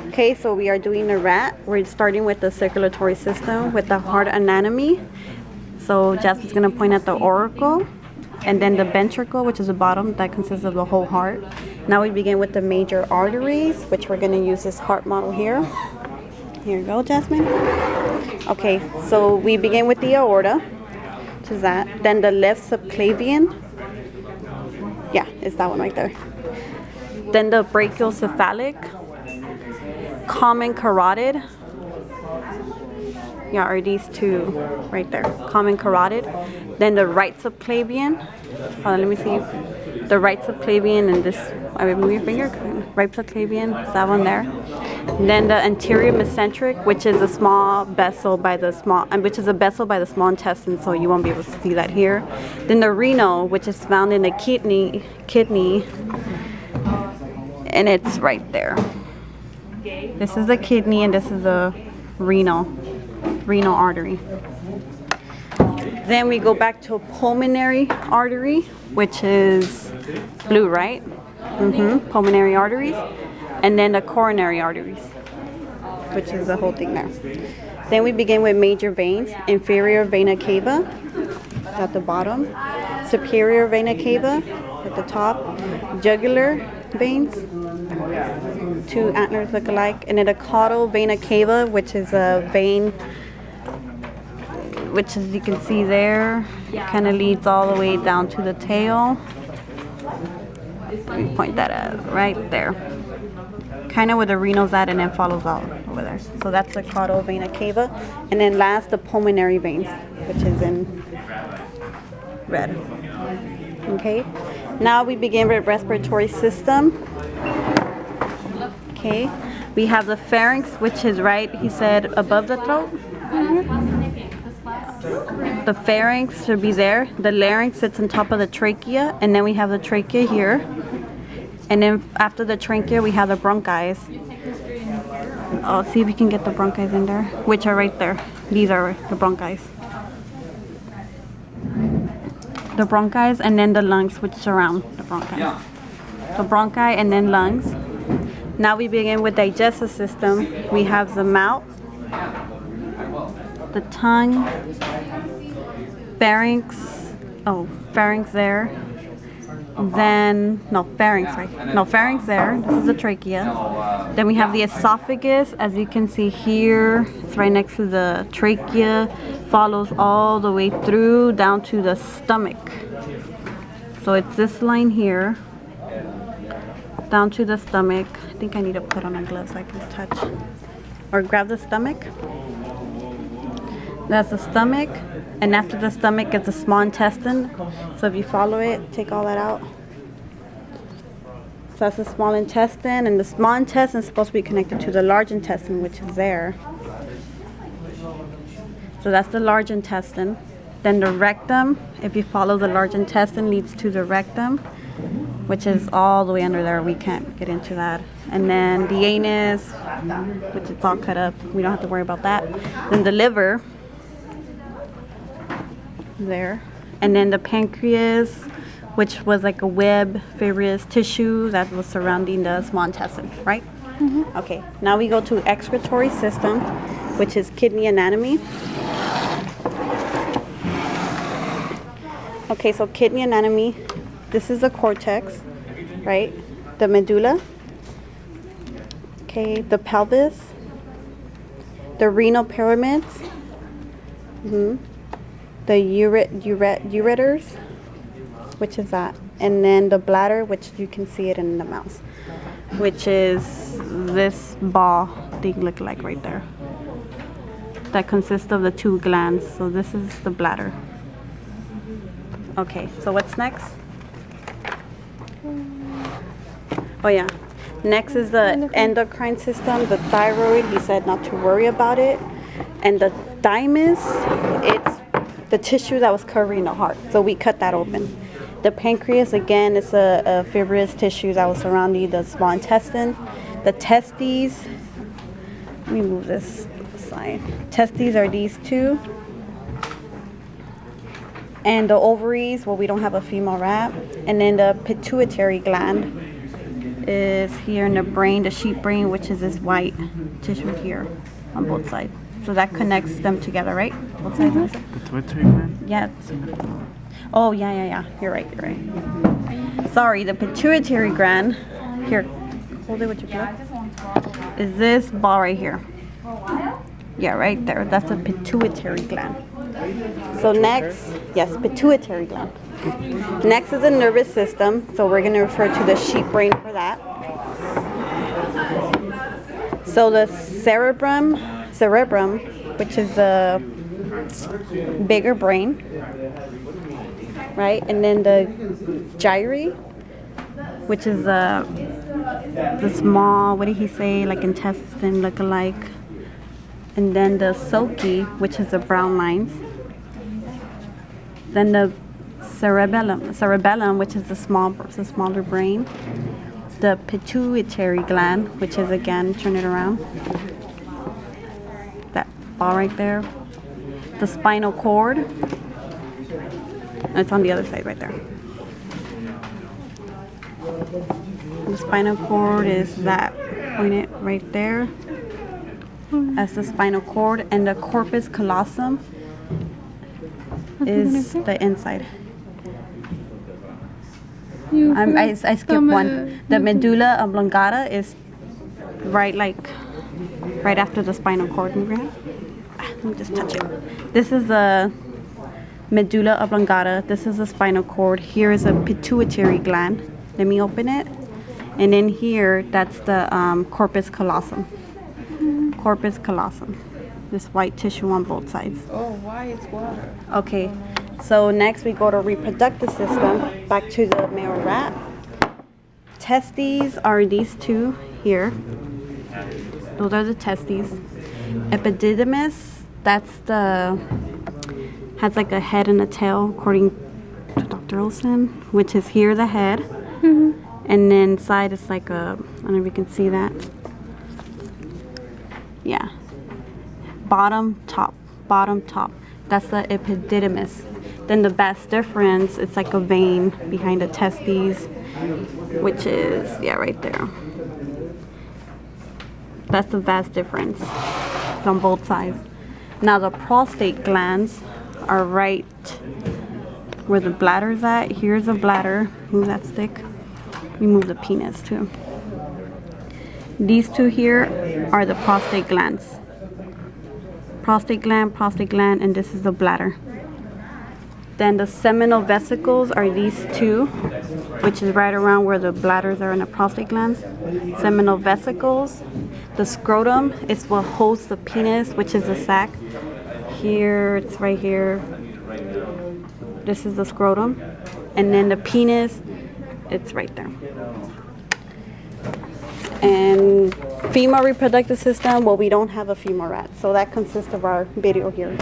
Okay, so we are doing a rat. We're starting with the circulatory system with the heart anatomy. So Jasmine's gonna point at the auricle, and then the ventricle, which is the bottom, that consists of the whole heart. Now we begin with the major arteries, which we're gonna use this heart model here. Here you go, Jasmine. Okay, so we begin with the aorta, which is that. Then the left subclavian. Yeah, it's that one right there. Then the brachiocephalic, common carotid. Yeah, are these two right there, common carotid. Then the right subclavian. Hold on, let me see. The right subclavian and this. I move your finger. Right subclavian. Is that one there? And then the anterior mesenteric, which is a small vessel by the small, which is a vessel by the small intestine. So you won't be able to see that here. Then the renal, which is found in the kidney, and it's right there. This is the kidney, and this is the renal artery. Then we go back to a pulmonary artery, which is blue, right? Pulmonary arteries. And then the coronary arteries, which is the whole thing there. Then we begin with major veins, inferior vena cava at the bottom, superior vena cava at the top, jugular veins, two antlers look alike, and then the caudal vena cava, which is a vein, which as you can see there, kind of leads all the way down to the tail. Let me point that out right there. Kind of where the renal's at, and then follows out over there. So that's the caudal vena cava. And then last, the pulmonary veins, which is in red. Okay, now we begin with respiratory system. Okay, we have the pharynx, which is right, he said, above the throat. The pharynx should be there. The larynx sits on top of the trachea, and then we have the trachea here. And then after the trachea, we have the bronchi. Oh, see if we can get the bronchi in there, which are right there. These are the bronchi. The bronchi, and then the lungs, which surround the bronchi. The bronchi and then lungs. Now we begin with digestive system. We have the mouth, the tongue, pharynx. Oh, pharynx there. Then, no, pharynx, right? No, pharynx there. This is the trachea. Then we have the esophagus, as you can see here. It's right next to the trachea. Follows all the way through down to the stomach. So it's this line here. Down to the stomach. I think I need to put on my gloves so I can touch. Or grab the stomach. That's the stomach. And after the stomach is the small intestine. So if you follow it, take all that out. So that's the small intestine, and the small intestine is supposed to be connected to the large intestine, which is there. So that's the large intestine. Then the rectum, if you follow the large intestine, leads to the rectum, which is all the way under there. We can't get into that. And then the anus, which is all cut up. We don't have to worry about that. Then the liver. There, and then the pancreas, which was like a web fibrous tissue that was surrounding the small intestine, right? Okay, now we go to excretory system, which is kidney anatomy. Okay, so kidney anatomy, this is the cortex, right? The medulla, okay, the pelvis, the renal pyramids, the ureters, which is that, and then the bladder, which you can see it in the mouse, which is this ball thing look like right there. That consists of the two glands. So this is the bladder. Okay, so what's next? Oh yeah, next is the endocrine system, the thyroid. He said not to worry about it, and the thymus, it's the tissue that was covering the heart, so we cut that open. The pancreas, again, is a fibrous tissue that was surrounding the small intestine. The testes, let me move this aside. Testes are these two. And the ovaries, well, we don't have a female rat. And then the pituitary gland is here in the brain, the sheep brain, which is this white tissue here on both sides. So that connects them together, right? Both sides. Pituitary gland? Yeah. Oh, yeah. You're right. Sorry, the pituitary gland. Here, hold it with your glove. Is this ball right here? Yeah, right there. That's a pituitary gland. So next, yes, pituitary gland. Next is the nervous system. So we're going to refer to the sheep brain for that. So the cerebrum, which is the bigger brain, right? And then the gyri, which is the small, what did he say, like intestine look-alike. And then the sulci, which is the brown lines. Then the cerebellum, which is the smaller brain. The pituitary gland, which is, again, turn it around. That ball right there. The spinal cord. It's on the other side right there. The spinal cord is that, point it right there. That's the spinal cord, and the corpus callosum is the inside. I skipped one. The medulla oblongata is right after the spinal cord. Let me just touch it. This is the medulla oblongata. This is the spinal cord. Here is a pituitary gland. Let me open it. And in here, that's the corpus callosum. Corpus callosum. This white tissue on both sides. Oh, why is water? Okay, so next we go to reproductive system. Back to the male rat. Testes are these two here. Those are the testes. Epididymis, has like a head and a tail, according to Dr. Olson, which is here the head. And then inside is like I don't know if you can see that. Yeah. Bottom, top. That's the epididymis. Then the vas deferens, it's like a vein behind the testes, which is, yeah, right there. That's the vas deferens. It's on both sides. Now the prostate glands are right where the bladder's at. Here's a bladder. Move that stick. We move the penis too. These two here are the prostate glands. Prostate gland, and this is the bladder. Then the seminal vesicles are these two, which is right around where the bladders are in the prostate glands. Seminal vesicles. The scrotum is what holds the penis, which is the sac. Here, it's right here. This is the scrotum. And then the penis, it's right there. And female reproductive system, well, we don't have a female rat, so that consists of our video here.